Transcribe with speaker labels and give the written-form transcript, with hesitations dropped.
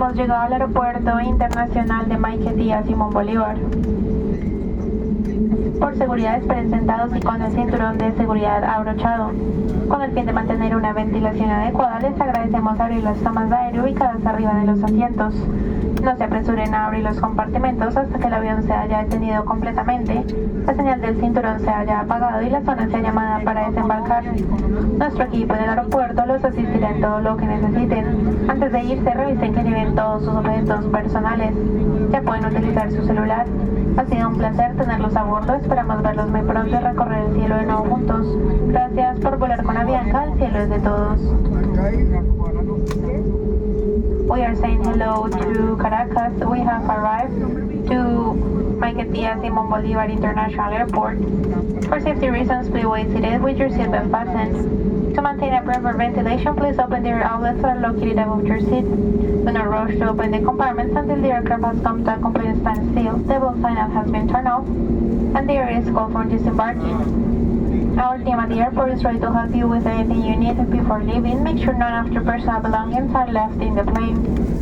Speaker 1: Hemos llegado al aeropuerto internacional de Maiquetía Simón Bolívar. Por seguridad esperen sentados y con el cinturón de seguridad abrochado. Con el fin de mantener una ventilación adecuada, les agradecemos abrir las tomas de aire ubicadas arriba de los asientos. No se apresuren a abrir los compartimentos hasta que el avión se haya detenido completamente, la señal del cinturón se haya apagado y la zona sea llamada para desembarcar. Nuestro equipo en el aeropuerto los asistirá en todo lo que necesiten. Antes de irse, revisen que lleven todos sus objetos personales. Ya pueden utilizar su celular. Ha sido un placer tenerlos a bordo. Esperamos verlos muy pronto y recorrer el cielo de nuevo juntos. Gracias por volar con Avianca. El cielo es de todos. We are saying hello to Caracas. We have arrived to Maiquetía Simón Bolívar International Airport. For safety reasons, please wait seated with your seatbelt fastened. To maintain a proper ventilation, please open the air outlets that are located above your seat. Do not rush to open the compartments until the aircraft has come to a complete standstill. The bell signal has been turned off, and the area is called for disembarking. Our team at the airport is ready to help you with anything you need before leaving. Make sure none of your personal belongings are left in the plane.